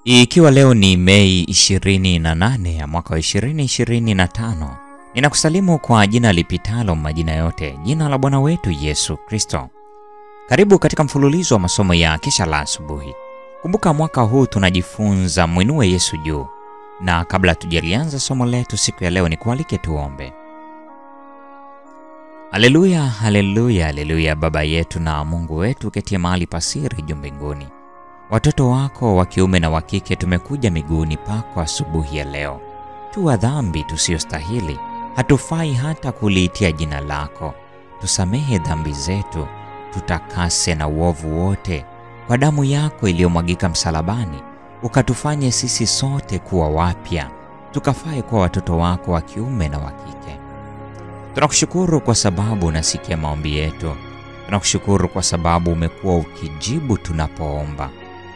Ikiwa leo ni Mei 28 ya mwaka wa 2025, ninakusalimu kwa jina lipitalo majina yote, jina la Bwana wetu Yesu Kristo. Karibu katika mfululizo wa masomo ya Kesha la Asubuhi. Kumbuka mwaka huu tunajifunza Mwinue Yesu Juu. Na kabla tujalianza somo letu siku ya leo, ni kualike tuombe. Haleluya, haleluya, haleluya. Baba yetu na Mungu wetu ketie mahali pasiri juu mbinguni, watoto wako wa kiume na wa kike tumekuja miguuni pako asubuhi ya leo. Tu wa dhambi tusiyostahili, hatufai hata kuliitia jina lako. Tusamehe dhambi zetu, tutakase na uovu wote kwa damu yako iliyomwagika msalabani. Ukatufanye sisi sote kuwa wapya, tukafae kuwa watoto wako wa kiume na wa kike. Tunakushukuru kwa sababu unasikia maombi yetu. Tunakushukuru kwa sababu umekuwa ukijibu tunapoomba.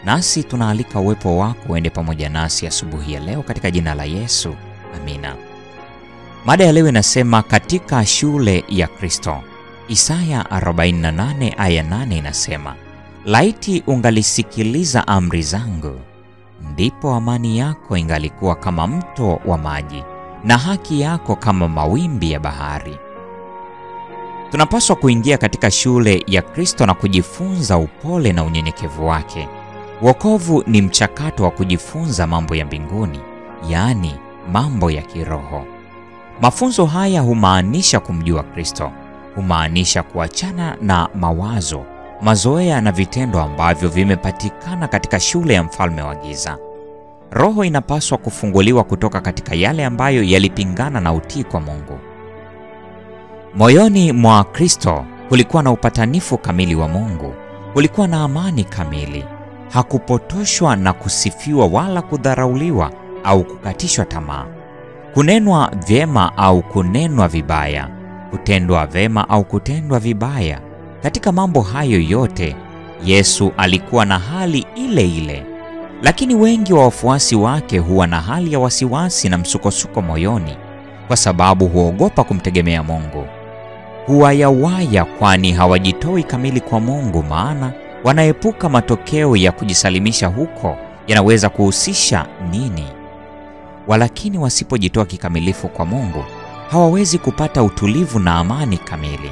Nasi tunaalika uwepo wako uende pamoja nasi asubuhi ya leo katika jina la Yesu. Amina. Mada ya leo inasema katika shule ya Kristo. Isaya 48 aya 8 inasema, laiti ungalisikiliza amri zangu, ndipo amani yako ingalikuwa kama mto wa maji na haki yako kama mawimbi ya bahari. Tunapaswa kuingia katika shule ya Kristo na kujifunza upole na unyenyekevu wake. Wokovu ni mchakato wa kujifunza mambo ya mbinguni, yaani mambo ya kiroho. Mafunzo haya humaanisha kumjua Kristo, humaanisha kuachana na mawazo, mazoea na vitendo ambavyo vimepatikana katika shule ya mfalme wa giza. Roho inapaswa kufunguliwa kutoka katika yale ambayo yalipingana na utii kwa Mungu. Moyoni mwa Kristo kulikuwa na upatanifu kamili wa Mungu, kulikuwa na amani kamili. Hakupotoshwa na kusifiwa wala kudharauliwa au kukatishwa tamaa. Kunenwa vyema au kunenwa vibaya, kutendwa vyema au kutendwa vibaya. Katika mambo hayo yote, Yesu alikuwa na hali ile ile. Lakini wengi wa wafuasi wake huwa na hali ya wasiwasi na msukosuko moyoni kwa sababu huogopa kumtegemea Mungu. Huwayawaya kwani hawajitoi kamili kwa Mungu, maana wanaepuka matokeo ya kujisalimisha huko yanaweza kuhusisha nini. Walakini wasipojitoa kikamilifu kwa Mungu, hawawezi kupata utulivu na amani kamili.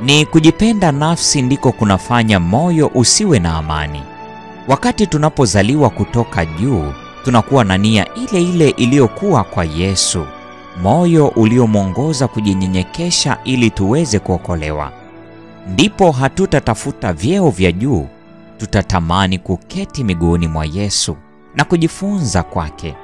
Ni kujipenda nafsi ndiko kunafanya moyo usiwe na amani. Wakati tunapozaliwa kutoka juu, tunakuwa na nia ile ile iliyokuwa kwa Yesu, moyo uliomwongoza kujinyenyekesha ili tuweze kuokolewa. Ndipo hatutatafuta vyeo vya juu, tutatamani kuketi miguuni mwa Yesu na kujifunza kwake.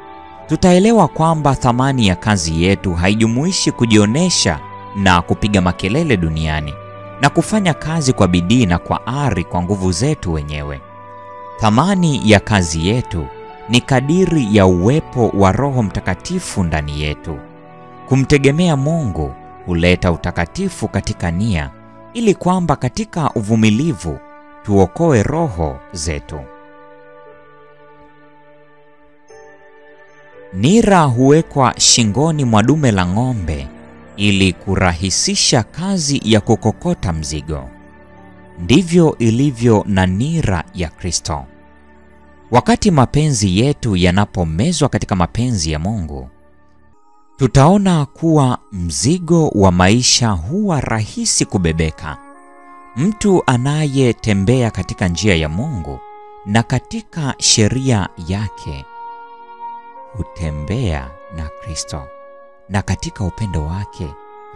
Tutaelewa kwamba thamani ya kazi yetu haijumuishi kujionesha na kupiga makelele duniani na kufanya kazi kwa bidii na kwa ari kwa nguvu zetu wenyewe. Thamani ya kazi yetu ni kadiri ya uwepo wa Roho Mtakatifu ndani yetu. Kumtegemea Mungu huleta utakatifu katika nia, ili kwamba katika uvumilivu tuokoe roho zetu. Nira huwekwa shingoni mwa dume la ng'ombe ili kurahisisha kazi ya kukokota mzigo. Ndivyo ilivyo na nira ya Kristo. Wakati mapenzi yetu yanapomezwa katika mapenzi ya Mungu, tutaona kuwa mzigo wa maisha huwa rahisi kubebeka. Mtu anayetembea katika njia ya Mungu na katika sheria yake hutembea na Kristo, na katika upendo wake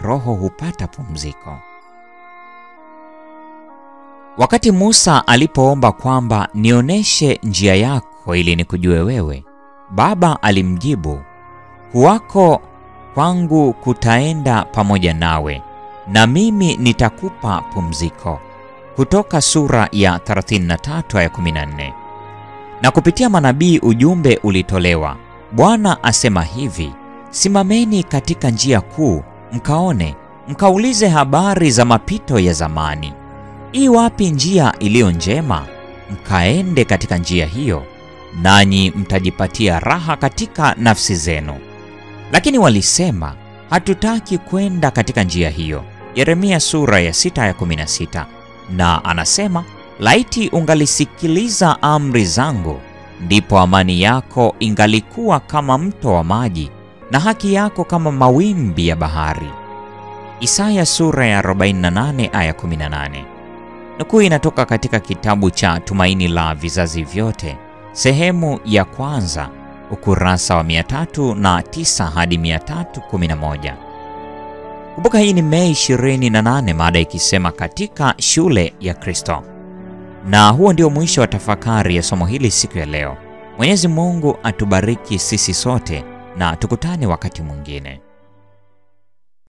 roho hupata pumziko. Wakati Musa alipoomba kwamba nioneshe njia yako ili nikujue wewe, Baba alimjibu, kuwako kwangu kutaenda pamoja nawe, na mimi nitakupa pumziko. Kutoka sura ya 33 aya 14. Na kupitia manabii ujumbe ulitolewa. Bwana asema hivi, simameni katika njia kuu, mkaone, mkaulize habari za mapito ya zamani. Wapi njia iliyo njema? Mkaende katika njia hiyo, nanyi mtajipatia raha katika nafsi zenu. Lakini walisema, hatutaki kwenda katika njia hiyo. Yeremia sura ya 6 aya 16. Na anasema, laiti ungalisikiliza amri zangu, ndipo amani yako ingalikuwa kama mto wa maji na haki yako kama mawimbi ya bahari. Isaya sura ya 48 aya 18. Nukuu inatoka katika kitabu cha Tumaini la Vizazi Vyote, sehemu ya kwanza, ukurasa wa 309 hadi 311. Kumbuka hii ni Mei 28, mada ikisema katika shule ya Kristo. Na huo ndio mwisho wa tafakari ya somo hili siku ya leo. Mwenyezi Mungu atubariki sisi sote na tukutane wakati mwingine.